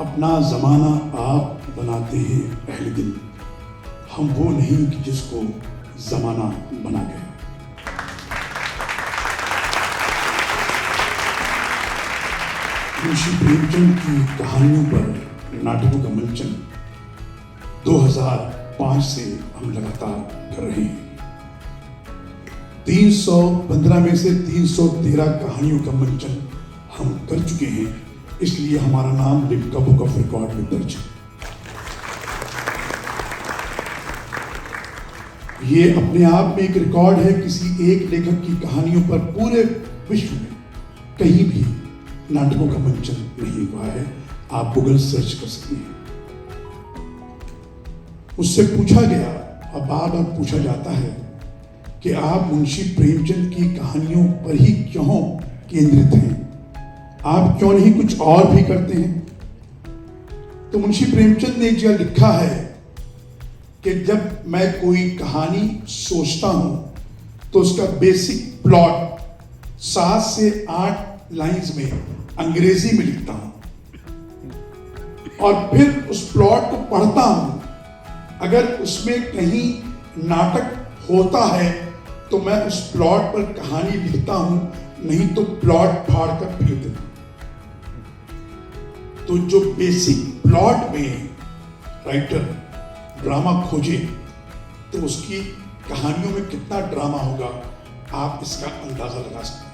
अपना ज़माना आप बनाते हैं पहले दिन, हम वो नहीं कि जिसको ज़माना बना गया। मुंशी प्रेमचंद की कहानियों पर नाटकों का मंचन 2005 से हम लगातार कर रहे हैं। 315 में से 313 कहानियों का मंचन हम कर चुके हैं, इसलिए हमारा नाम लिम्का बुक ऑफ रिकॉर्ड में दर्ज है। ये अपने आप में एक रिकॉर्ड है। किसी एक लेखक की कहानियों पर पूरे विश्व में कहीं भी नाटकों का मंचन नहीं हुआ है। आप गूगल सर्च कर सकते हैं। उससे पूछा गया और बार बार पूछा जाता है कि आप मुंशी प्रेमचंद की कहानियों पर ही क्यों केंद्रित हैं, आप क्यों नहीं कुछ और भी करते हैं। तो मुंशी प्रेमचंद ने एक जगह लिखा है कि जब मैं कोई कहानी सोचता हूं तो उसका बेसिक प्लॉट 7 से 8 लाइंस में अंग्रेजी में लिखता हूं और फिर उस प्लॉट को पढ़ता हूं। अगर उसमें कहीं नाटक होता है तो मैं उस प्लॉट पर कहानी लिखता हूं, नहीं तो प्लॉट फाड़ कर फेंक देता हूं। तो जो बेसिक प्लॉट में राइटर ड्रामा खोजे तो उसकी कहानियों में कितना ड्रामा होगा, आप इसका अंदाजा लगा सकते हैं।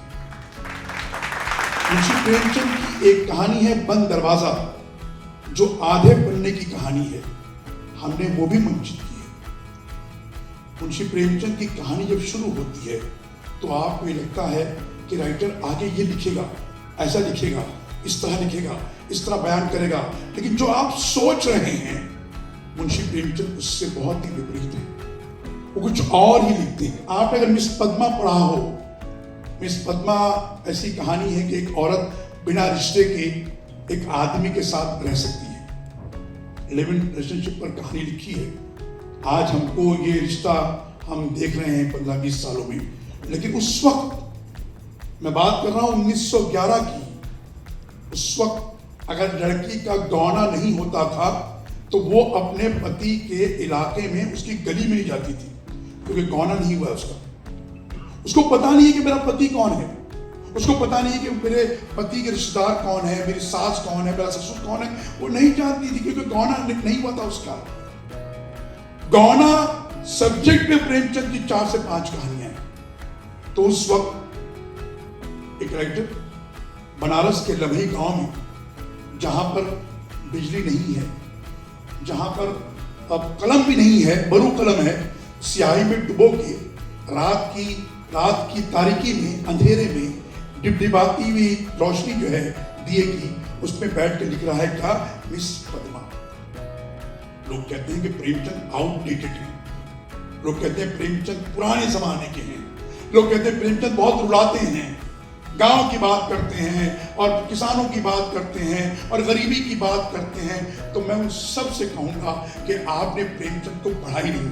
मुंशी प्रेमचंद की एक कहानी है बंद दरवाजा, जो आधे पन्ने की कहानी है, हमने वो भी मंचित की है। मुंशी प्रेमचंद की कहानी जब शुरू होती है तो आपको ये लगता है कि राइटर आगे ये लिखेगा, ऐसा लिखेगा, इस तरह लिखेगा, इस तरह बयान करेगा, लेकिन जो आप सोच रहे हैं मुंशी प्रेमचंद उससे बहुत ही विपरीत है। वो कुछ और ही लिखते हैं। आप अगर मिस पद्मा पढ़ा हो, मिस पद्मा ऐसी कहानी है कि एक औरत बिना रिश्ते के एक आदमी के साथ रह सकती है। लिव इन रिलेशनशिप पर कहानी लिखी है। आज हमको ये रिश्ता हम देख रहे हैं 15-20 सालों में, लेकिन उस वक्त मैं बात कर रहा हूं 1911 की, उस वक्त अगर लड़की का गौना नहीं होता था तो वो अपने पति के इलाके में उसकी गली में नहीं जाती थी, क्योंकि गौना नहीं हुआ उसका। उसको पता नहीं है कि मेरा पति कौन है, उसको पता नहीं है कि मेरे पति के रिश्तेदार कौन है, मेरी सास कौन है, मेरा ससुर कौन है, वो नहीं जानती थी, क्योंकि गौना नहीं हुआ था उसका। गौना सब्जेक्ट में प्रेमचंद की 4 से 5 कहानियां हैं। तो उस वक्त एक राइटर बनारस के लम्ही गांव में, जहां पर बिजली नहीं है, जहां पर अब कलम भी नहीं है, बरू कलम है, स्याही में डुबो के रात की तारीकी में, अंधेरे में डिबडिबाती हुई रोशनी जो है दिए की, उसमें बैठ के लिख रहा है क्या, मिस पद्मा। लोग कहते हैं कि प्रेमचंद आउटडेटेड है, लोग कहते हैं प्रेमचंद पुराने जमाने के हैं, लोग कहते हैं प्रेमचंद बहुत रुलाते हैं, गांव की बात करते हैं और किसानों की बात करते हैं और गरीबी की बात करते हैं। तो मैं उन सब से कहूंगा कि आपने प्रेमचंद को पढ़ा ही नहीं।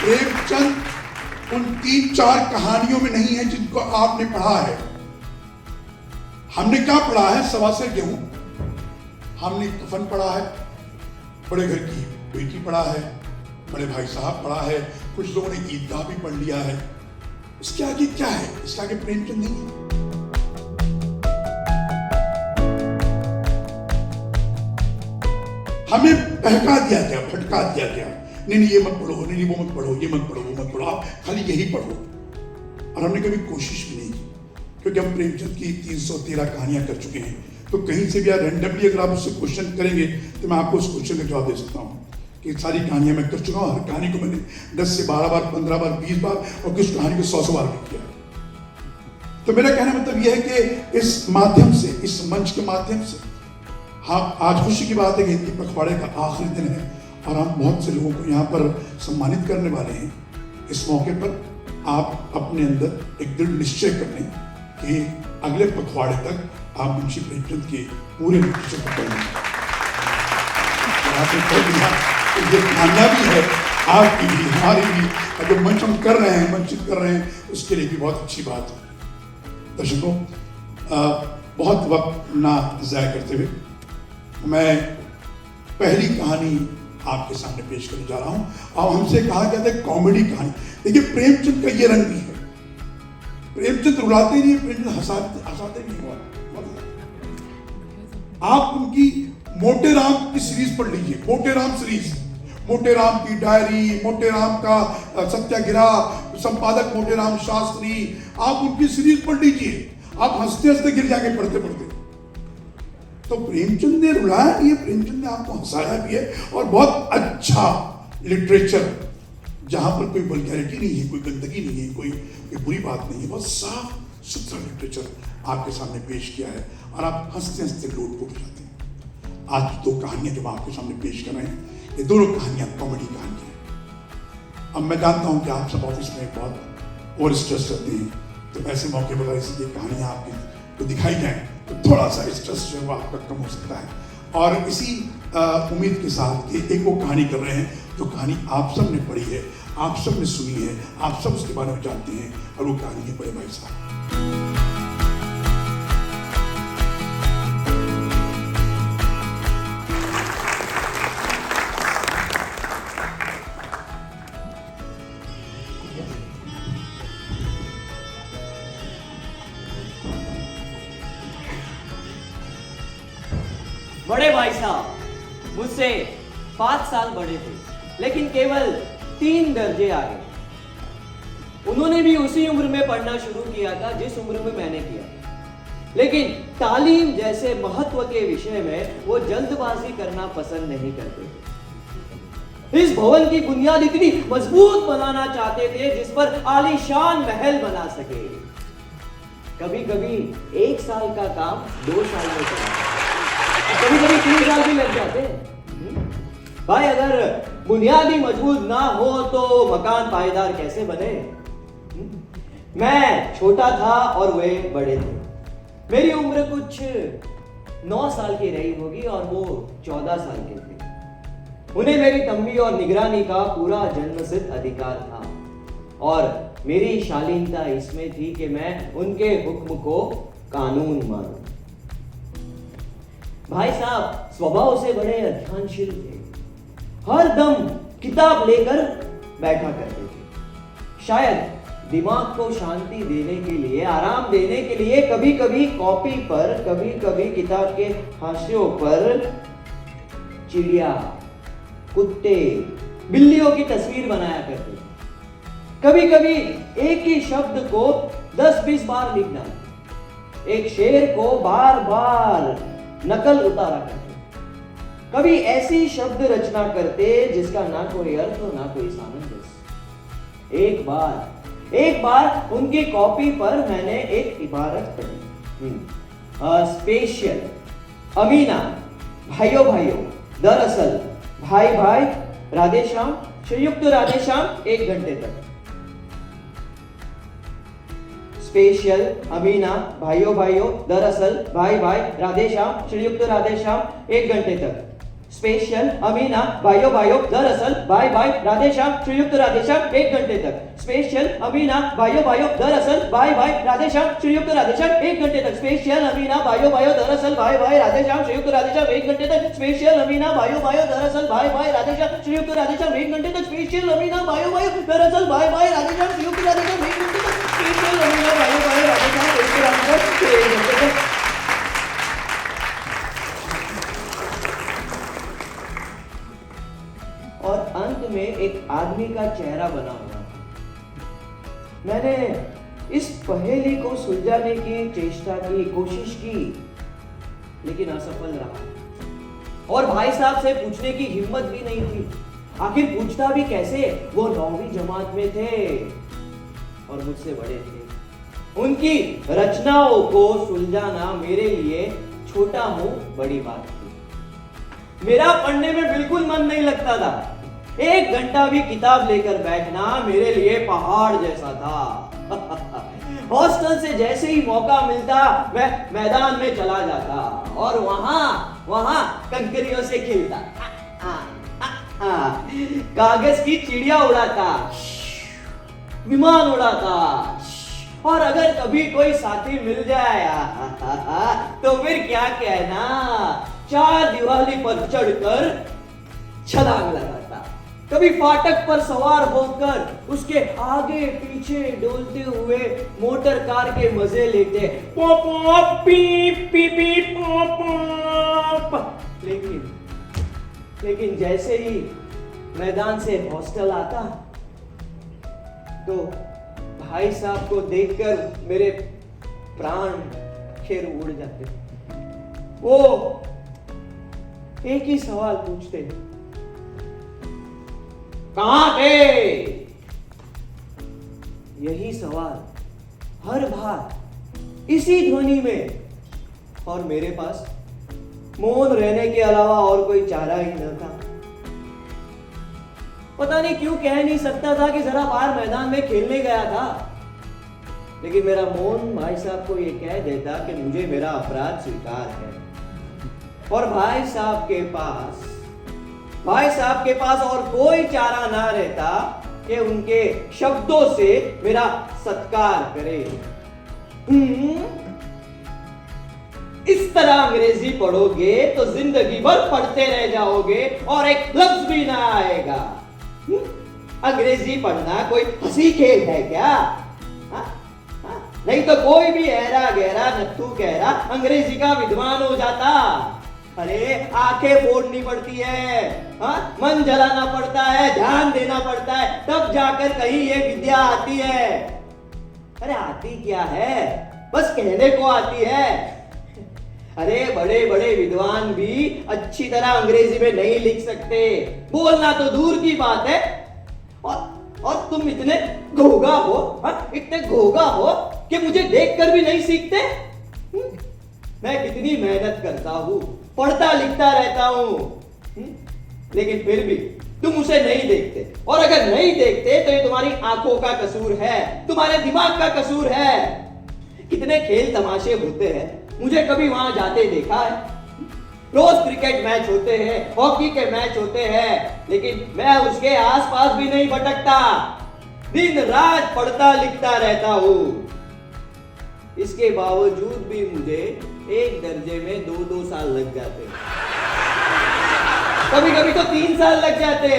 प्रेमचंद उन 3-4 कहानियों में नहीं है जिनको आपने पढ़ा है। हमने क्या पढ़ा है, सवा से गेहूं, हमने कफन पढ़ा है, बड़े घर की बेटी पढ़ा है, बड़े भाई साहब पढ़ा है, कुछ लोगों ने ईदगाह भी पढ़ लिया है। इसके आगे क्या है, इसके आगे प्रेमचंद नहीं है। हमें बहका दिया गया, भटका दिया गया, नहीं ये मत पढ़ो, नहीं वो मत पढ़ो, ये मत पढ़ो, वो मत पढ़ो, आप खाली यही पढ़ो। और हमने कभी कोशिश भी नहीं की, क्योंकि हम प्रेमचंद की 313 कहानियां कर चुके हैं। तो कहीं से भी रैंडमली अगर आप उससे क्वेश्चन करेंगे तो मैं आपको उस क्वेश्चन का जवाब दे सकता हूँ कि सारी कहानियां मैं कर चुका हूँ। हर कहानी को मैंने 10 से 12 बार, 15 बार, 20 बार और कुछ कहानी को 100 बार भी किया। तो मेरा कहना मतलब यह है कि इस माध्यम से, इस मंच के माध्यम से, हाँ, आज खुशी की बात है कि हिंदी पखवाड़े का आखिरी दिन है और हम बहुत से लोगों को यहाँ पर सम्मानित करने वाले हैं। इस मौके पर आप अपने अंदर एक दृढ़ निश्चय कर लें कि अगले पखवाड़े तक आप मुंशी प्रेमचंद के पूरे निश्चय को पढ़ेंगे। ये कामयाबी है आपकी भी, हमारी भी। जो मंच हम कर रहे हैं, मंचित कर रहे हैं, उसके लिए भी बहुत अच्छी बात है। दर्शकों, बहुत वक्त ना ज़ाया करते हुए मैं पहली कहानी आपके सामने पेश करने जा रहा हूं। और हमसे कहा गया था कॉमेडी कहानी। देखिए, प्रेमचंद का ये रंग भी है। प्रेमचंद रुलाते नहीं, प्रेमचंद हंसाते नहीं हुआ। आप उनकी मोटे राम की सीरीज पढ़ लीजिए, मोटे राम सीरीज, मोटे राम की डायरी, मोटे राम का सत्याग्रह, संपादक मोटे राम शास्त्री, आप उनकी सीरीज पढ़ लीजिए। आप हंसते हंसते गिर जाएंगे पढ़ते पढ़ते। तो प्रेमचंद ने रुलाया भी है, प्रेमचंद ने आपको हंसाया भी है। और बहुत अच्छा लिटरेचर, जहां पर कोई वल्गैरिटी नहीं है, कोई गंदगी नहीं है, कोई बुरी बात नहीं है, बहुत साफ सुथरा लिटरेचर आपके सामने पेश किया है और आप हंसते हंसते लोट पोट जाते हैं। आज दो कहानियां जो आप आपके सामने पेश कर रहे हैं, ये दोनों कहानियां कॉमेडी कहानियां हैं। अब मैं जानता हूं कि आप सब ऑफिस में बहुत ओवर स्ट्रेस रहते हैं, तो ऐसे मौके पर ऐसी ये कहानियां आपकी तो दिखाई जाए तो थोड़ा सा स्ट्रेस जो है वो आपका कम हो सकता है। और इसी उम्मीद के साथ कि एक वो कहानी कर रहे हैं जो कहानी आप सब ने पढ़ी है, आप सब ने सुनी है, आप सब उसके बारे में जानते हैं, और वो कहानी है बड़े भाई साहब। बड़े भाई साहब मुझसे 5 साल बड़े थे, लेकिन केवल 3 दर्जे आगे। उन्होंने भी उसी उम्र में पढ़ना शुरू किया था जिस उम्र में मैंने किया, लेकिन तालीम जैसे महत्व के विषय में वो जल्दबाजी करना पसंद नहीं करते थे। इस भवन की बुनियाद इतनी मजबूत बनाना चाहते थे जिस पर आलीशान महल बना सके। कभी कभी 1 साल का काम 2 साल में चला, कभी कभी 3 साल भी लग जाते। भाई, अगर बुनियादी मजबूत ना हो तो मकान पायदार कैसे बने? मैं छोटा था और वे बड़े थे। मेरी उम्र कुछ 9 साल की रही होगी और वो 14 साल के थे। उन्हें मेरी तंबी और निगरानी का पूरा जन्मसिद्ध अधिकार था, और मेरी शालीनता इसमें थी कि मैं उनके हुक्म को कानून मानूं। भाई साहब स्वभाव से बड़े अध्ययनशील थे, हर दम किताब लेकर बैठा करते थे। शायद दिमाग को शांति देने के लिए, आराम देने के लिए कभी कभी कॉपी पर, कभी कभी किताब के हाशियों पर चिड़िया, कुत्ते, बिल्लियों की तस्वीर बनाया करते थे। कभी कभी एक ही शब्द को 10-20 बार लिखना, एक शेर को बार बार नकल उतारा करते। कभी ऐसी शब्द रचना करते जिसका ना कोई अर्थ हो, ना कोई सामंजस्य। एक बार उनकी कॉपी पर मैंने एक इबारत पढ़ी, स्पेशल, अमीना, भाइयों भाइयों, दरअसल, भाई भाई, राधे श्याम, संयुक्त राधे श्याम 1 घंटे तक। स्पेशल, अमीना, भाइयों भाइयों, दरअसल, भाई भाई, राधे श्याम, संयुक्त राधे श्याम 1 घंटे तक। स्पेशल, अमीना, भाइयों भाइयों, दरअसल, भाई भाई, राधे श्याम, संयुक्त राधे श्याम 1 घंटे तक। स्पेशल, अमीना, भाइयों भाइयों, दरअसल, भाई भाई, राधे श्याम, संयुक्त राधे श्याम 1 घंटे तक। स्पेशल, अमीना, भाइयों भाइयों, दरअसल, भाई भाई, राधे श्याम, संयुक्त राधे श्याम 1 घंटे तक। स्पेशल, अमीना, भाइयों भाइयों, दरअसल, भाई भाई, राधे श्याम, संयुक्त राधे श्याम 1 घंटे तक। स्पेशल, अमीना, भाइयों भाइयों, दरअसल, भाई भाई, राधे श्याम, संयुक्त राधे श्याम 1 घंटे तक। स्पेशल, अमीना, भाइयों भाइयों, राधे श्याम, संयुक्त राधे श्याम 1 घंटे तक। और अंत में एक आदमी का चेहरा बना हुआ था। मैंने इस पहेली को सुलझाने की चेष्टा की, कोशिश की, लेकिन असफल रहा। और भाई साहब से पूछने की हिम्मत भी नहीं थी। आखिर पूछता भी कैसे? वो 9वीं जमात में थे और मुझसे बड़े थे। उनकी रचनाओं को सुलझाना मेरे लिए छोटा मुंह बड़ी बात थी। मेरा पढ़ने में बिल्कुल मन नहीं लगता था। 1 घंटा भी किताब लेकर बैठना मेरे लिए पहाड़ जैसा था। हॉस्टल से जैसे ही मौका मिलता मैं मैदान में चला जाता और वहां कंकरियों से खेलता, कागज की चिड़िया उड़ाता, विमान उड़ाता, और अगर कभी कोई साथी मिल जाए तो फिर क्या कहना, चार दीवारी पर चढ़कर छलांग लगाता, कभी फाटक पर सवार होकर उसके आगे पीछे डोलते हुए मोटर कार के मजे लेते, पॉप पॉप पीप पीप पीप पॉप पॉप। लेकिन जैसे ही मैदान से हॉस्टल आता तो भाई साहब को देखकर मेरे प्राण खेर उड़ जाते। वो एक ही सवाल पूछते, कहां थे? यही सवाल हर बार इसी ध्वनि में, और मेरे पास मौन रहने के अलावा और कोई चारा ही न था। पता नहीं क्यों कह नहीं सकता था कि जरा बाहर मैदान में खेलने गया था, लेकिन मेरा मौन भाई साहब को यह कह देता कि मुझे मेरा अपराध स्वीकार है। और भाई साहब के पास और कोई चारा ना रहता कि उनके शब्दों से मेरा सत्कार करे। इस तरह अंग्रेजी पढ़ोगे तो जिंदगी भर पढ़ते रह जाओगे और एक लफ्ज भी ना आएगा। अंग्रेजी पढ़ना कोई हंसी खेल है क्या? नहीं तो कोई भी ऐरा गहरा नत्थू गहरा अंग्रेजी का विद्वान हो जाता। अरे आंखें फोड़नी पड़ती है, मन जलाना पड़ता है, ध्यान देना पड़ता है, तब जाकर कहीं ये विद्या आती है। अरे आती क्या है, बस कहने को आती है। अरे बड़े बड़े विद्वान भी अच्छी तरह अंग्रेजी में नहीं लिख सकते, बोलना तो दूर की बात है। और तुम इतने घोगा हो कि मुझे देखकर भी नहीं सीखते। मैं कितनी मेहनत करता हूं, पढ़ता लिखता रहता हूं, लेकिन फिर भी तुम उसे नहीं देखते। और अगर नहीं देखते तो ये तुम्हारी आंखों का कसूर है, तुम्हारे दिमाग का कसूर है। कितने खेल तमाशे होते हैं, मुझे कभी वहां जाते देखा है। रोज क्रिकेट मैच होते हैं, हॉकी के मैच होते हैं, लेकिन मैं उसके आसपास भी नहीं भटकता, दिन रात पढ़ता लिखता रहता हूं। इसके बावजूद भी मुझे एक दर्जे में 2-2 साल लग जाते, कभी कभी तो 3 साल लग जाते।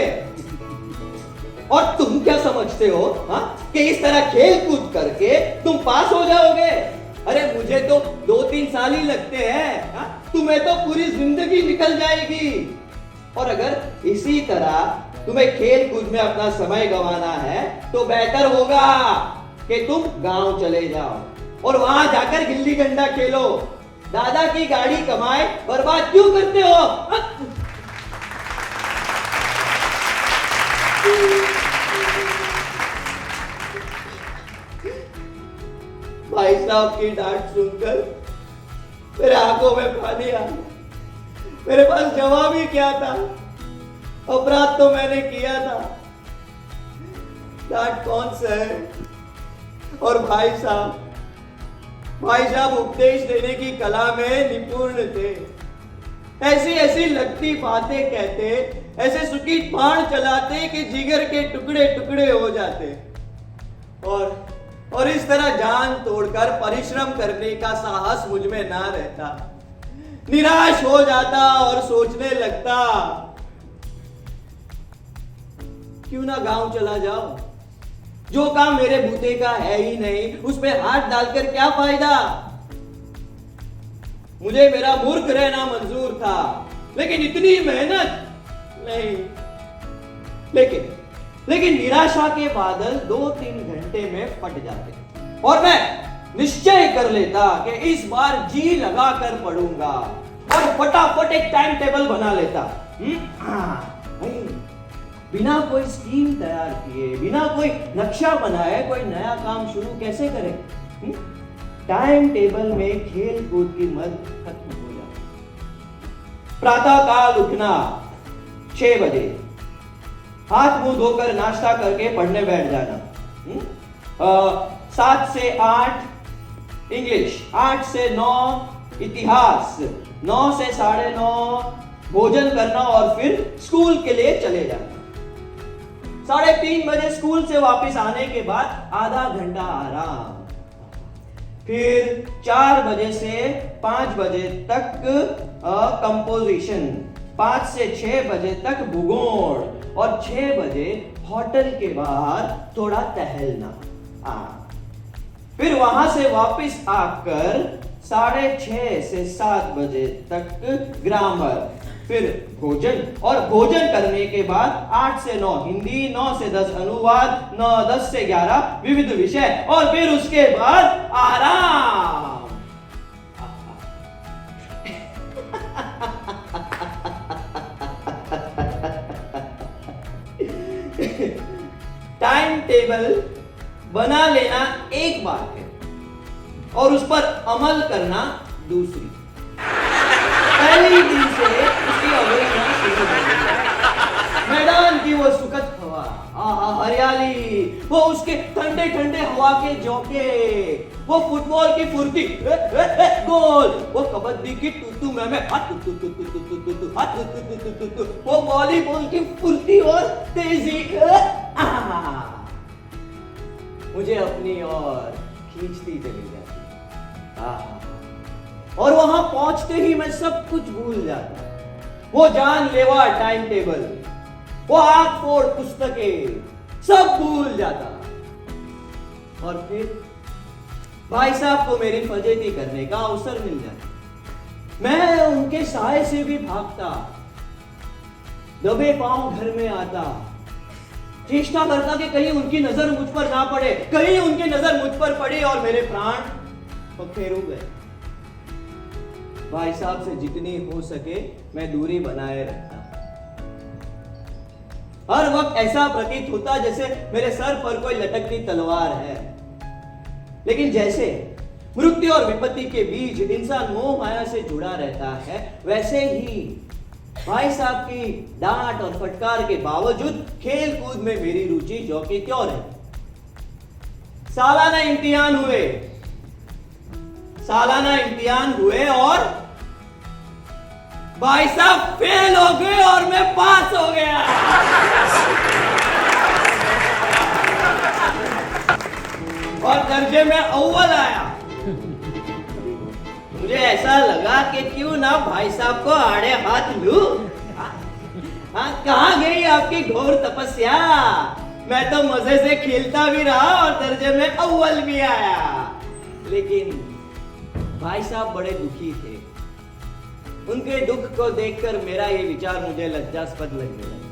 और तुम क्या समझते हो कि इस तरह खेल कूद करके तुम पास हो जाओगे? अरे मुझे तो 2-3 साल ही लगते हैं, तुम्हें तो पूरी जिंदगी निकल जाएगी। और अगर इसी तरह तुम्हें खेल कूद में अपना समय गंवाना है तो बेहतर होगा कि तुम गांव चले जाओ और वहां जाकर गिल्ली डंडा खेलो। दादा की गाड़ी कमाए बर्बाद क्यों करते हो? भाई साहब की डांट सुनकर मेरे आंखों में पानी आ, मेरे पास जवाब ही क्या था? अपराध तो मैंने किया था, डांट कौन सा है? और भाई साहब उपदेश देने की कला में निपुण थे। ऐसी ऐसी लगती बातें कहते, ऐसे सुखी बाण चलाते कि जिगर के टुकड़े टुकड़े हो जाते। और इस तरह जान तोड़कर परिश्रम करने का साहस मुझ में ना रहता। निराश हो जाता और सोचने लगता, क्यों ना गांव चला जाओ? जो काम मेरे बूते का है ही नहीं, उसमें हाथ डालकर क्या फायदा? मुझे मेरा मूर्ख रहना मंजूर था, लेकिन इतनी मेहनत नहीं। लेकिन निराशा के बादल 2-3 घंटे में फट जाते और मैं निश्चय कर लेता कि इस बार जी लगाकर पढ़ूंगा और फटाफट एक टाइम टेबल बना लेता। बिना कोई स्कीम तैयार किए, बिना कोई नक्शा बनाए कोई नया काम शुरू कैसे करें? टाइम टेबल में खेल कूद की मद खत्म हो जाती। प्रातः काल उठना 6 बजे, हाथ मुंह धोकर नाश्ता करके पढ़ने बैठ जाना। 7 से 8 इंग्लिश, 8 से 9 इतिहास, 9 से 9:30 भोजन करना और फिर स्कूल के लिए चले जाना। 3:30 बजे स्कूल से वापस आने के बाद आधा घंटा आराम, फिर 4 बजे से 5 बजे तक कंपोजिशन, 5 से 6 बजे तक भूगोल और 6 बजे होटल के बाहर थोड़ा टहलना। फिर वहां से वापस आकर 6:30 से 7 बजे तक ग्रामर, फिर भोजन, और भोजन करने के बाद 8 से 9 हिंदी, 9 से 10 अनुवाद, 10 से 11 विविध विषय, और फिर उसके बाद आराम। टाइम टेबल बना लेना एक बात है और उस पर अमल करना दूसरी। पहली दिन से उसकी अवहेलना शुरू हो गई। मैदान की वो सुखद हवा, हरियाली, वो उसके ठंडे ठंडे हवा के झोंके, वो फुटबॉल की फुर्ती, गोल, वो कबड्डी की टूटू में वो वॉलीबॉल की फुर्ती और तेजी, मुझे अपनी ओर खींचती चली जाती। और वहां पहुंचते ही मैं सब कुछ भूल जाता। वो जानलेवा टाइम टेबल, वो आंख फोड़ पुस्तकें, सब भूल जाता। और फिर भाई साहब को मेरी फजीहती करने का अवसर मिल जाता। मैं उनके साए से भी भागता, दबे पांव घर में आता, चेष्टा करता कि कहीं उनकी नजर मुझ पर ना पड़े, कहीं उनकी नजर मुझ पर पड़ी और मेरे प्राण पखेरु गए। भाई साहब से जितनी हो सके मैं दूरी बनाए रखता। हर वक्त ऐसा प्रतीत होता जैसे मेरे सर पर कोई लटकती तलवार है। लेकिन जैसे मृत्यु और विपत्ति के बीच इंसान मोह माया से जुड़ा रहता है, वैसे ही भाई साहब की डांट और फटकार के बावजूद खेल कूद में मेरी रुचि जो कि त्यों रही। सालाना इम्तिहान हुए और भाई साहब फेल हो गए और मैं पास हो गया। और दर्जे में अव्वल आया। मुझे ऐसा लगा कि क्यों ना भाई साहब को आड़े हाथ लूं। कहां गई आपकी घोर तपस्या? मैं तो मजे से खेलता भी रहा और दर्जे में अव्वल भी आया। लेकिन भाई साहब बड़े दुखी थे। उनके दुख को देखकर मेरा ये विचार मुझे लज्जास्पद लगने लगा।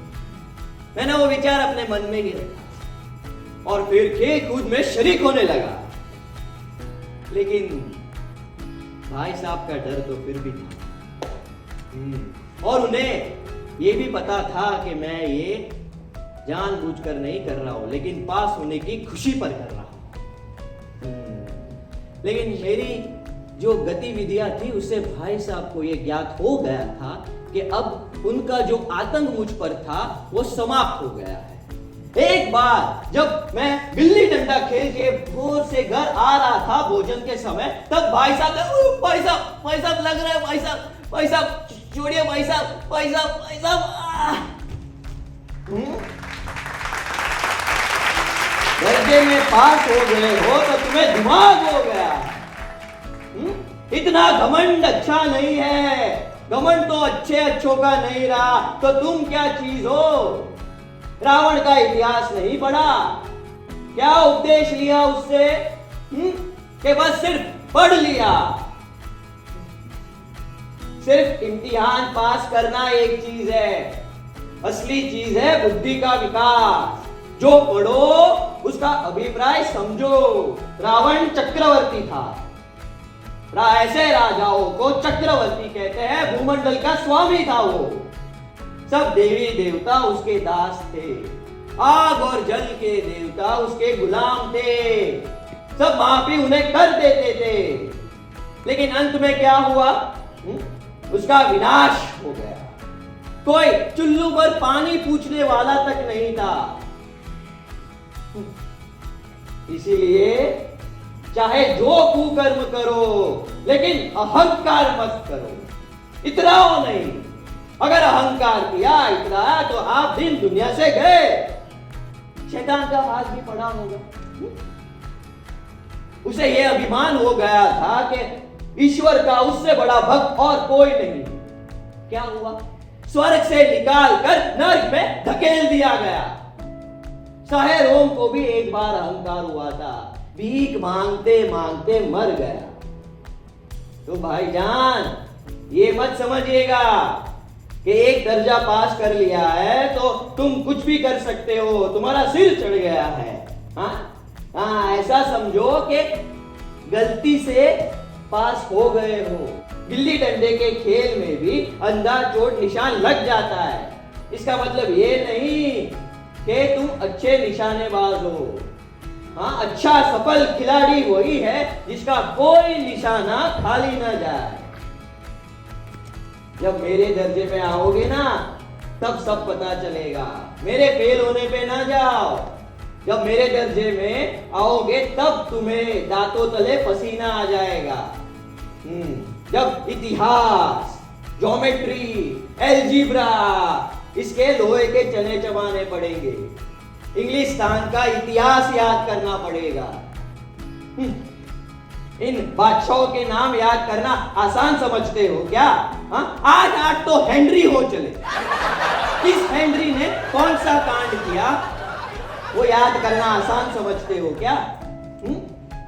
मैंने वो विचार अपने मन में ही रखा और फिर खेल कूद में शरीक होने लगा। लेकिन भाई साहब का डर तो फिर भी था और उन्हें ये भी पता था कि मैं ये जानबूझकर नहीं कर रहा हूं, लेकिन पास होने की खुशी पर कर रहा हूं। लेकिन मेरी जो गतिविधियां थी उससे भाई साहब को यह ज्ञात हो गया था कि अब उनका जो आतंक मुझ पर था वो समाप्त हो गया है। एक बार जब मैं गिल्ली डंडा खेल के भोर से घर आ रहा था भोजन के समय, तब भाई साहब लग रहा है, भाई साहब छोड़िए, भाई साहब दर्जे में पास हो गए हो तो तुम्हें दिमाग हो गया। इतना घमंड अच्छा नहीं है। घमंड तो अच्छों का नहीं रहा तो तुम क्या चीज हो? रावण का इतिहास नहीं पढ़ा? क्या उपदेश लिया उससे कि बस सिर्फ पढ़ लिया? सिर्फ इम्तिहान पास करना एक चीज है, असली चीज है बुद्धि का विकास। जो पढ़ो उसका अभिप्राय समझो। रावण चक्रवर्ती था, ऐसे राजाओं को चक्रवर्ती कहते हैं। भूमंडल का स्वामी था वो। सब देवी देवता उसके दास थे, आग और जल के देवता उसके गुलाम थे। सब माफी उन्हें कर देते थे। लेकिन अंत में क्या हुआ? उसका विनाश हो गया। कोई चुल्लू पर पानी पूछने वाला तक नहीं था। इसीलिए चाहे जो कुकर्म करो लेकिन अहंकार मत करो, इतराओ नहीं। अगर अहंकार किया, इतराया तो आप दिन दुनिया से गए। शैतान का हाथ भी पड़ा होगा। उसे यह अभिमान हो गया था कि ईश्वर का उससे बड़ा भक्त और कोई नहीं। क्या हुआ? स्वर्ग से निकाल कर नर्क में धकेल दिया गया। शाहे रोम को भी एक बार अहंकार हुआ था, भीख मांगते मांगते मर गया। तो भाईजान ये मत समझिएगा कि एक दर्जा पास कर लिया है तो तुम कुछ भी कर सकते हो, तुम्हारा सिर चढ़ गया है। हाँ, ऐसा समझो कि गलती से पास हो गए हो। गिल्ली डंडे के खेल में भी अंधा चोट निशान लग जाता है। इसका मतलब ये नहीं कि तुम अच्छे निशानेबाज हो। हाँ, अच्छा सफल खिलाड़ी वही है जिसका कोई निशाना खाली ना जाए। जब मेरे दर्जे में आओगे ना तब सब पता चलेगा। मेरे फेल होने पे ना जाओ। जब मेरे दर्जे में आओगे तब तुम्हें दांतों तले पसीना आ जाएगा। जब इतिहास, ज्योमेट्री, अलजेब्रा इसके लोहे के चने चबाने पड़ेंगे, इंग्लिस्तान का इतिहास याद करना पड़ेगा। इन बादशाहों के नाम याद करना आसान समझते हो क्या? आज तो हेनरी हो चले। किस हेनरी ने कौन सा कांड किया वो याद करना आसान समझते हो क्या?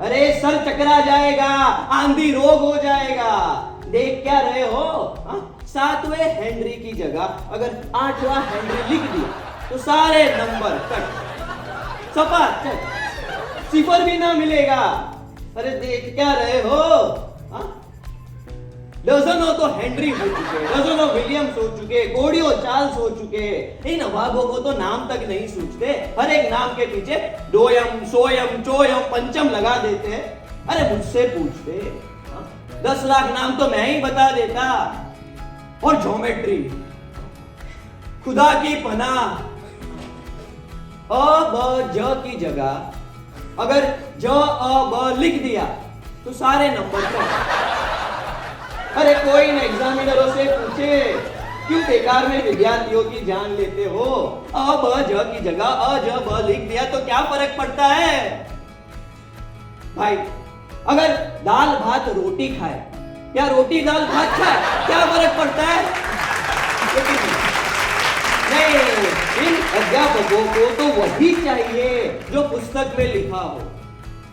अरे सर चकरा जाएगा, आंधी रोग हो जाएगा। देख क्या रहे हो? 7वें हेनरी की जगह अगर 8वां हेनरी लिख दिया तो सारे नंबर कट, सपा चट, सिफर भी ना मिलेगा। अरे देख क्या रहे हो? डजनों तो हेनरी हो चुके, डजनों विलियम्स हो चुके, गोडियो चार्ल्स हो चुके। इन अभागों को तो नाम तक नहीं सूझते। हर एक नाम के पीछे डोयम, सोयम, चोयम, पंचम लगा देते। अरे मुझसे पूछते 10 लाख नाम तो मैं ही बता देता। और ज्योमेट्री, खुदा की पनाह, अ ब ज की जगह अगर ज अ ब लिख दिया तो सारे नंबर कट। अरे कोई ना एग्जामिनरों से पूछे क्यों बेकार में विद्यार्थियों की जान लेते हो? अ ब ज की जगह अ ज ब लिख दिया तो क्या फर्क पड़ता है भाई? अगर दाल भात रोटी खाए या रोटी दाल भात खाए क्या फर्क पड़ता है? लेकिन नहीं, इन अध्यापकों को तो वही चाहिए जो पुस्तक में लिखा हो।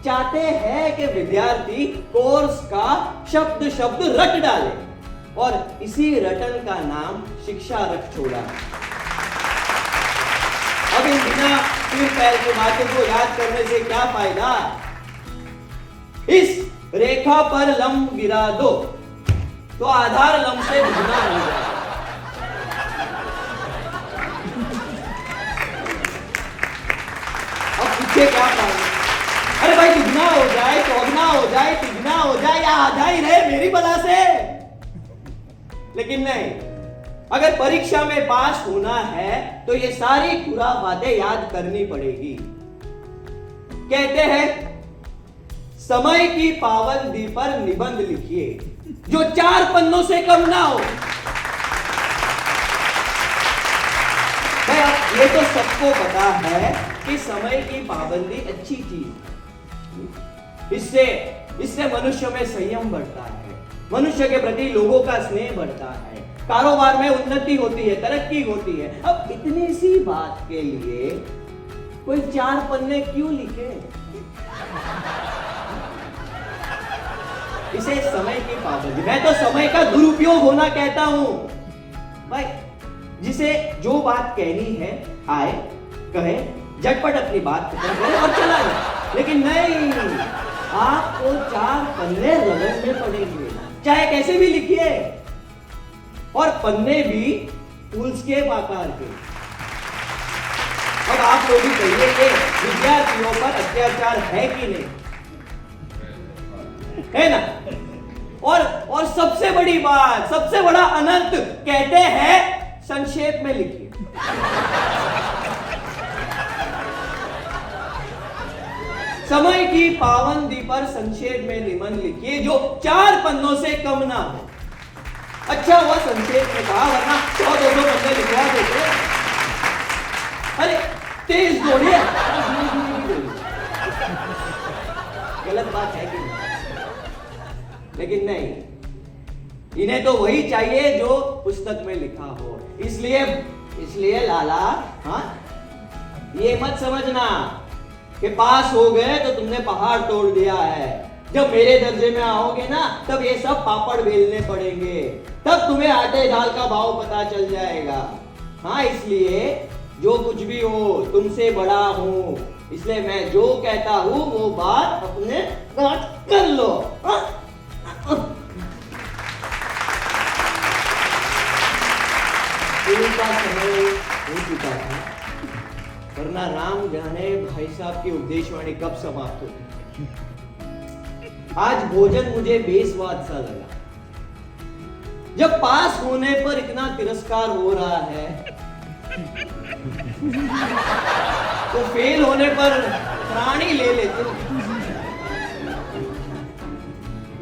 चाहते हैं कि विद्यार्थी कोर्स का शब्द शब्द रट डाले और इसी रटन का नाम शिक्षा रख छोड़ा। अब इन बिना सिर पैर की बातों को याद करने से क्या फायदा? इस रेखा पर लंब गिरा दो तो आधार लंब से दुगना हो जाए। अब पीछे क्या फायदा? अरे भाई दुगना हो जाए, चौगुना हो जाए, तिगुना हो जाए या आधा ही रहे मेरी बला से। लेकिन नहीं, अगर परीक्षा में पास होना है तो ये सारी खुराफातें याद करनी पड़ेगी। कहते हैं समय की पाबंदी पर निबंध लिखिए जो 4 पन्नों से कम ना हो। ये तो सबको पता है कि समय की पाबंदी अच्छी चीज। इससे मनुष्य में संयम बढ़ता है, मनुष्य के प्रति लोगों का स्नेह बढ़ता है, कारोबार में उन्नति होती है, तरक्की होती है। अब इतनी सी बात के लिए कोई 4 पन्ने क्यों लिखे? इसे समय की पाबंदी, मैं तो समय का दुरुपयोग होना कहता हूं भाई। जिसे जो बात कहनी है आए कहे, झटपट अपनी बात खत्म करे और चला जाए। लेकिन नहीं, आपको 4 पन्ने रगड़ने पड़ेंगे, चाहे कैसे भी लिखिए, और पन्ने भी फुलस्केप आकार के। अब आप लोग भी कहिए कि विद्यार्थियों पर अत्याचार है कि नहीं, है ना? और सबसे बड़ी बात, सबसे बड़ा अनंत, कहते हैं संक्षेप में लिखिए। समय की पाबंदी पर संक्षेप में निबंध लिखिए जो 4 पन्नों से कम ना हो। अच्छा हुआ संक्षेप में कहा, वरना 100-200 पन्ने लिखवा देते। अरे तेज दौड़िए, गलत बात है कि नहीं? लेकिन नहीं, इन्हें तो वही चाहिए जो पुस्तक में लिखा हो। इसलिए लाला, हाँ, ये मत समझना कि पास हो गए तो तुमने पहाड़ तोड़ दिया है। जब मेरे दर्जे में आओगे ना, तब ये सब पापड़ बेलने पड़ेंगे, तब तुम्हें आटे दाल का भाव पता चल जाएगा। हाँ, इसलिए जो कुछ भी हो, तुमसे बड़ा हूं, इसलिए मैं जो कहता हूं वो बात अपने साथ कर लो। का समय हो चुका था, वरना राम जाने भाई साहब की उपदेशवाणी कब समाप्त होती। आज भोजन मुझे बेस्वाद सा लगा। जब पास होने पर इतना तिरस्कार हो रहा है, तो फेल होने पर प्राणी ले लेते।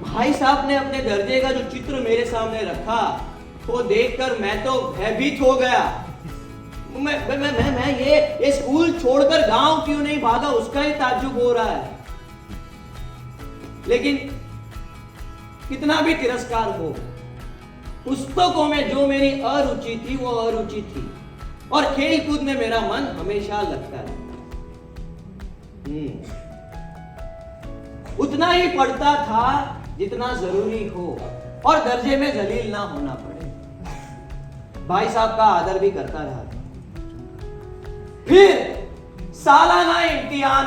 भाई साहब ने अपने दर्जे का जो चित्र मेरे सामने रखा, वो देखकर मैं तो भयभीत हो गया। मैं ये स्कूल छोड़कर गांव क्यों नहीं भागा, उसका ही ताज्जुब हो रहा है। लेकिन कितना भी तिरस्कार हो, पुस्तकों में जो मेरी अरुचि थी वो अरुचि थी, और खेल कूद में मेरा मन हमेशा लगता है। उतना ही पढ़ता था जितना जरूरी हो, और दर्जे में जलील ना होना पड़े। भाई साहब का आदर भी करता रहा। फिर सालाना इम्तिहान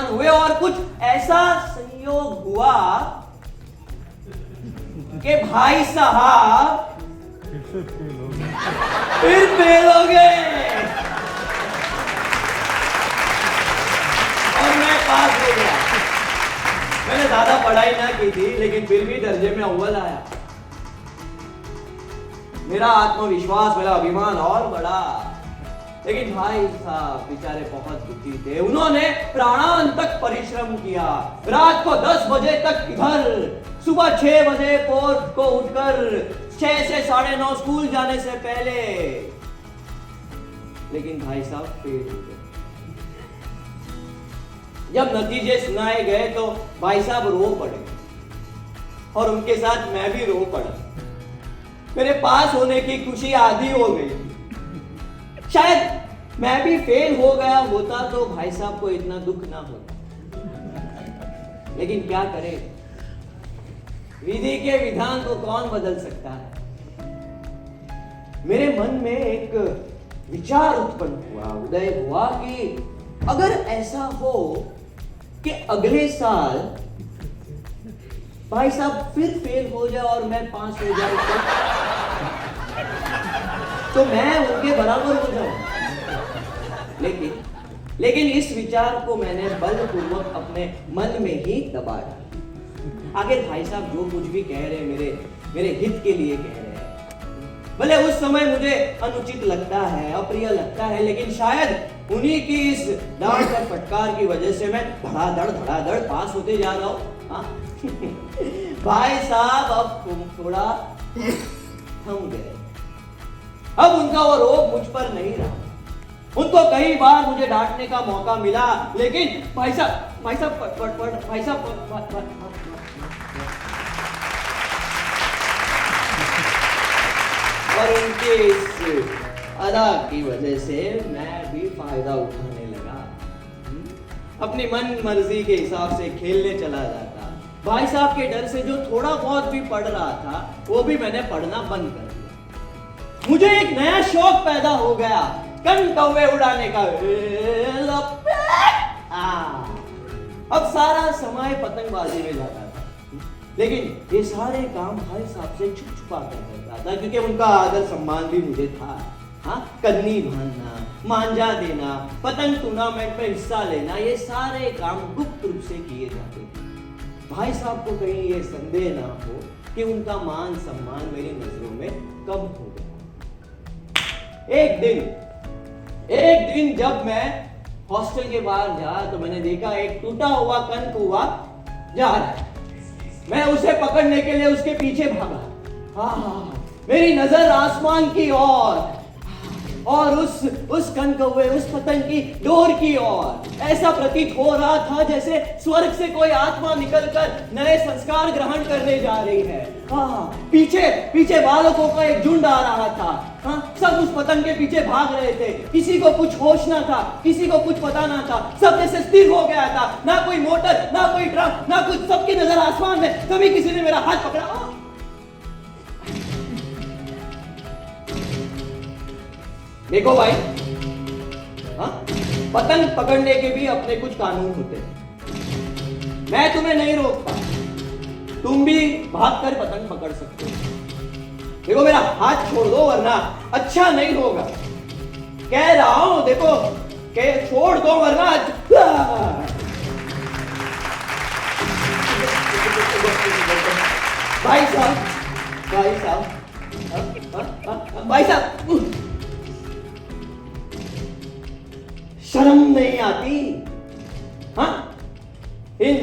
हुए और कुछ ऐसा संयोग हुआ कि भाई साहब फिर फेल हो गए और मैं पास हो गया। मैंने ज्यादा पढ़ाई ना की थी, लेकिन फिर भी दर्जे में अव्वल आया। मेरा आत्मविश्वास, मेरा अभिमान और बढ़ा। लेकिन भाई साहब बेचारे बहुत दुखी थे। उन्होंने प्राणांतक परिश्रम किया। रात को 10 बजे तक इधर, सुबह 6 बजे को उठकर 6 से 9:30 स्कूल जाने से पहले। लेकिन भाई साहब फेल हो गए। जब नतीजे सुनाए गए तो भाई साहब रो पड़े, और उनके साथ मैं भी रो पड़ा। मेरे पास होने की खुशी आधी हो गई। शायद मैं भी फेल हो गया होता तो भाई साहब को इतना दुख ना होता। लेकिन क्या करे, विधि के विधान को कौन बदल सकता है। मेरे मन में एक विचार उत्पन्न हुआ, उदय हुआ कि अगर ऐसा हो कि अगले साल भाई साहब फिर फेल हो जाए और मैं पास हो जाऊं, तो मैं उनके बराबर हो जाऊं। लेकिन इस विचार को मैंने बलपूर्वक अपने मन में ही दबा डाला। आखिर भाई साहब जो कुछ भी कह रहे हैं मेरे हित के लिए कह रहे हैं। भले उस समय मुझे अनुचित लगता है, अप्रिय लगता है, लेकिन शायद उन्हीं की इस डांट और फटकार की वजह से मैं धड़ाधड़ पास होते जा रहा हूं। भाई साहब अब थोड़ा थम गए। अब उनका वो रोब मुझ पर नहीं रहा। उनको कई बार मुझे डांटने का मौका मिला, लेकिन भाई साहब और उनके इस अदा की वजह से मैं भी फायदा उठाने लगा। अपनी मन मर्जी के हिसाब से खेलने चला जाता। भाई साहब के डर से जो थोड़ा बहुत भी पढ़ रहा था, वो भी मैंने पढ़ना बंद कर दिया। मुझे एक नया शौक पैदा हो गया, कन कौवे उड़ाने का। अब सारा समय पतंगबाजी में जाता था, लेकिन ये सारे काम भाई साहब से छुप छुपा कर करता था, क्योंकि उनका आदर सम्मान भी मुझे था। हाँ, कन्नी बांधना, मांझा देना, पतंग टूर्नामेंट में हिस्सा लेना, ये सारे काम गुप्त रूप से किए जाते थे। भाई साहब को कहीं ये संदेह ना हो कि उनका मान सम्मान मेरी नजरों में कम हो गया। एक दिन जब मैं हॉस्टल के बाहर जा तो मैंने देखा एक टूटा हुआ कन कुआ जा रहा है। मैं उसे पकड़ने के लिए उसके पीछे भागा। हाँ, मेरी नजर आसमान की ओर। और उस कनकौवे, उस पतंग की डोर की ओर। ऐसा प्रतीत हो रहा था जैसे स्वर्ग से कोई आत्मा निकलकर नए संस्कार ग्रहण करने जा रही है। हाँ, पीछे पीछे बालकों का एक झुंड आ रहा था। हाँ, सब उस पतंग के पीछे भाग रहे थे। किसी को कुछ होश ना था, किसी को कुछ पता ना था, सब जैसे स्थिर हो गया था। ना कोई मोटर, ना कोई ट्रक, ना कुछ, सबकी नजर आसमान में। तभी किसी ने मेरा हाथ पकड़ा। देखो भाई, हाँ, पतंग पकड़ने के भी अपने कुछ कानून होते हैं। मैं तुम्हें नहीं रोकता, तुम भी भागकर पतंग पकड़ सकते हो। देखो मेरा हाथ छोड़ दो वरना अच्छा नहीं होगा। कह रहा हूं, देखो छोड़ दो वरना भाई साहब, भाई साहब, भाई साहब, शर्म नहीं आती? हाँ, इन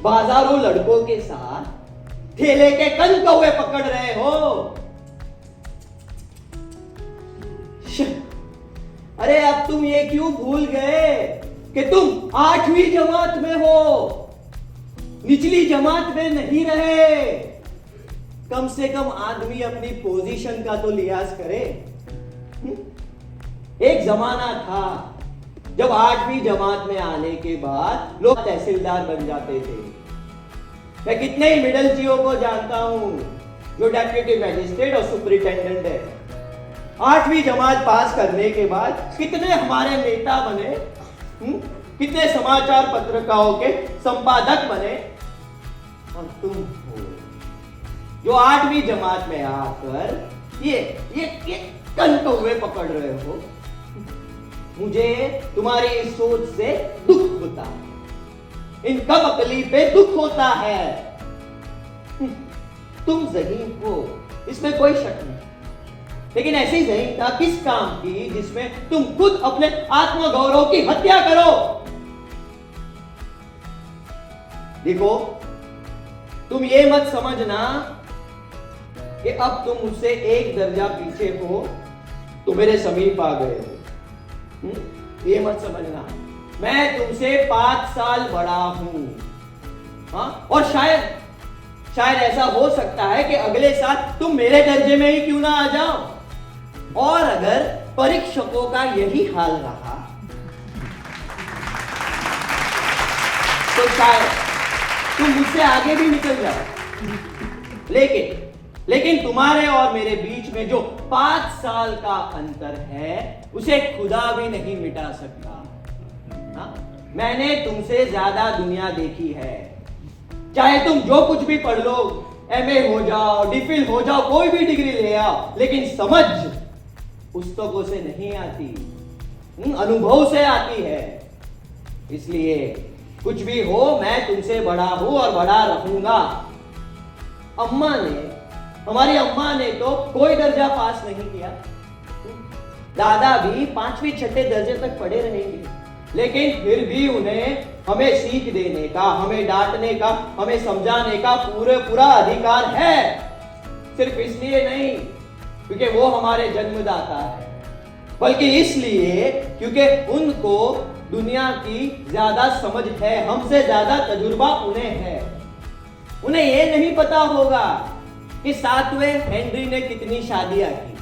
बाजारों लड़कों के साथ ठेले के कनकौवे पकड़ रहे हो। अरे अब तुम ये क्यों भूल गए कि तुम 8वीं जमात में हो, निचली जमात में नहीं रहे। कम से कम आदमी अपनी पोजीशन का तो लिहाज करे। एक जमाना था जब 8वीं जमात में आने के बाद लोग तहसीलदार बन जाते थे। मैं कितने ही मिडिल जीओ को जानता हूं जो डेप्यूटी मैजिस्ट्रेट और सुपरिटेंडेंट है। 8वीं जमात पास करने के बाद कितने हमारे नेता बने, कितने समाचार पत्रिकाओं के संपादक बने। और तुम हो जो 8वीं जमात में आकर ये कनकौवे पकड़ रहे हो। मुझे तुम्हारी इस सोच से दुख होता है, इन कबकली पे दुख होता है। तुम ज़हीन हो, इसमें कोई शक नहीं, लेकिन ऐसी ज़हीनता किस काम की जिसमें तुम खुद अपने आत्मगौरव की हत्या करो। देखो, तुम ये मत समझना कि अब तुम मुझसे एक दर्जा पीछे हो तो मेरे समीप आ गए हो। ये मत समझना, मैं तुमसे 5 साल बड़ा हूं। हाँ, और शायद ऐसा हो सकता है कि अगले साल तुम मेरे दर्जे में ही क्यों ना आ जाओ। और अगर परीक्षकों का यही हाल रहा तो शायद तुम मुझसे आगे भी निकल जाओ। लेकिन तुम्हारे और मेरे बीच में जो 5 साल का अंतर है उसे खुदा भी नहीं मिटा सकता। हाँ? मैंने तुमसे ज्यादा दुनिया देखी है। चाहे तुम जो कुछ भी पढ़ लो, एमए हो जाओ, डिफिल हो जाओ, कोई भी डिग्री ले आओ, लेकिन समझ पुस्तकों से नहीं आती, अनुभव से आती है। इसलिए कुछ भी हो, मैं तुमसे बड़ा हूं और बड़ा रहूंगा। हमारी अम्मा ने तो कोई दर्जा पास नहीं किया। दादा भी 5वीं 6ठे दर्जे तक पढ़े रहेंगे, लेकिन फिर भी उन्हें हमें सीख देने का, हमें डांटने का, हमें समझाने का पूरा अधिकार है। सिर्फ इसलिए नहीं क्योंकि वो हमारे जन्मदाता है, बल्कि इसलिए क्योंकि उनको दुनिया की ज्यादा समझ है, हमसे ज्यादा तजुर्बा उन्हें है। उन्हें ये नहीं पता होगा कि 7वें हेनरी ने कितनी शादियां की,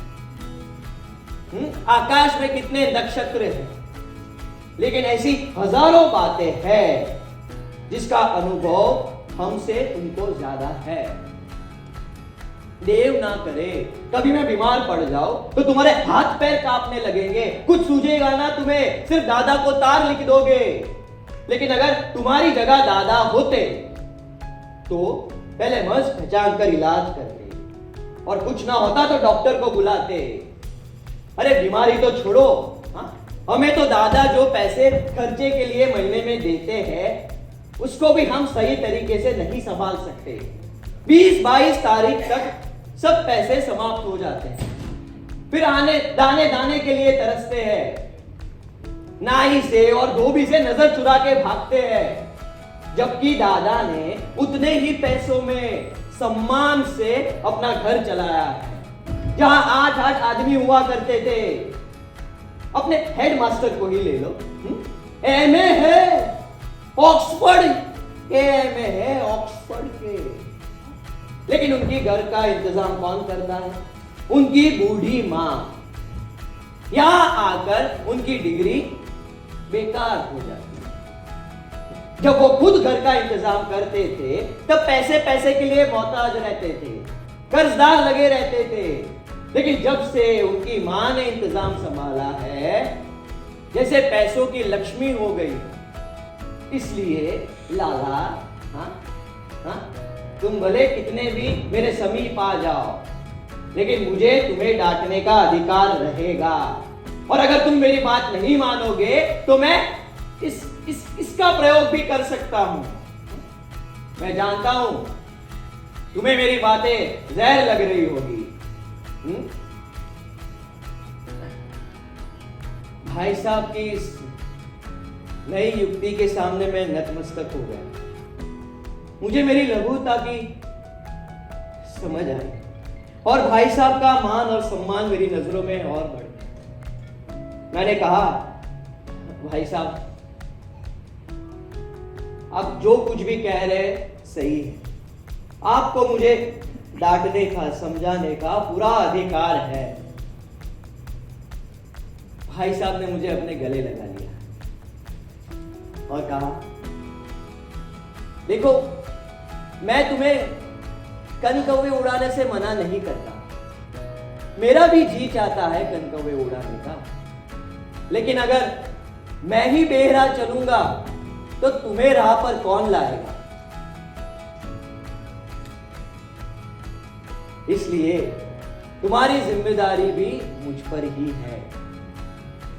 आकाश में कितने नक्षत्र हैं, लेकिन ऐसी हजारों बातें हैं जिसका अनुभव हमसे उनको ज्यादा है। देव ना करे कभी मैं बीमार पड़ जाऊं तो तुम्हारे हाथ पैर कांपने लगेंगे, कुछ सूझेगा ना तुम्हें, सिर्फ दादा को तार लिख दोगे। लेकिन अगर तुम्हारी जगह दादा होते तो पहले मर्ज पहचान कर इलाज करते, और कुछ ना होता तो डॉक्टर को बुलाते। अरे बीमारी तो छोड़ो, हमें तो दादा जो पैसे खर्चे के लिए महीने में देते हैं उसको भी हम सही तरीके से नहीं संभाल सकते। 20-22 तारीख तक सब पैसे समाप्त हो जाते हैं, फिर दाने दाने के लिए तरसते हैं, नाई से और धोबी से नजर चुरा के भागते हैं। जबकि दादा ने उतने ही पैसों में सम्मान से अपना घर चलाया है। जहां 8-8 आदमी हुआ करते थे, अपने हेड मास्टर को ही ले लो, एमए है ऑक्सफोर्ड, एमए है ऑक्सफोर्ड के, लेकिन उनकी घर का इंतजाम कौन करता है? उनकी बूढ़ी मां। यहां आकर उनकी डिग्री बेकार हो जाती है। जब वो खुद घर का इंतजाम करते थे तब पैसे पैसे के लिए मोहताज रहते थे, कर्जदार लगे रहते थे, लेकिन जब से उनकी मां ने इंतजाम संभाला है जैसे पैसों की लक्ष्मी हो गई। इसलिए लाला, हाँ, तुम भले कितने भी मेरे समीप आ जाओ, लेकिन मुझे तुम्हें डांटने का अधिकार रहेगा, और अगर तुम मेरी बात नहीं मानोगे तो मैं इसका प्रयोग भी कर सकता हूं। मैं जानता हूं तुम्हें मेरी बातें जहर लग रही होगी। भाई साहब की इस नई युक्ति के सामने मैं नतमस्तक हो गया। मुझे मेरी लघुता की समझ आई और भाई साहब का मान और सम्मान मेरी नजरों में और बढ़ गया। मैंने कहा, भाई साहब आप जो कुछ भी कह रहे सही है, आपको मुझे डांटने का, समझाने का पूरा अधिकार है। भाई साहब ने मुझे अपने गले लगा लिया और कहा, देखो मैं तुम्हें कनकौवे उड़ाने से मना नहीं करता, मेरा भी जी चाहता है कनकौवे उड़ाने का, लेकिन अगर मैं ही बेराह चलूंगा तो तुम्हें राह पर कौन लाएगा? इसलिए तुम्हारी जिम्मेदारी भी मुझ पर ही है।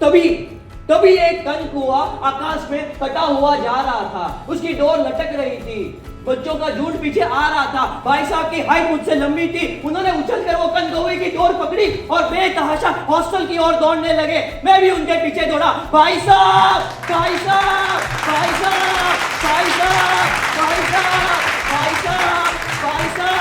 तभी एक कनकौवा आकाश में कटा हुआ जा रहा था, उसकी डोर लटक रही थी, बच्चों का झुंड पीछे आ रहा था। भाई साहब की हाइट मुझसे लंबी थी, उन्होंने उछलकर वो कनकौवे की डोर पकड़ी और बेतहाशा हॉस्टल की ओर दौड़ने लगे। मैं भी उनके पीछे दौड़ा। भाई साहब, भाई साहब, भाई साहब, भाई साहब, भाई साहब, भाई साहब, भाई साहब,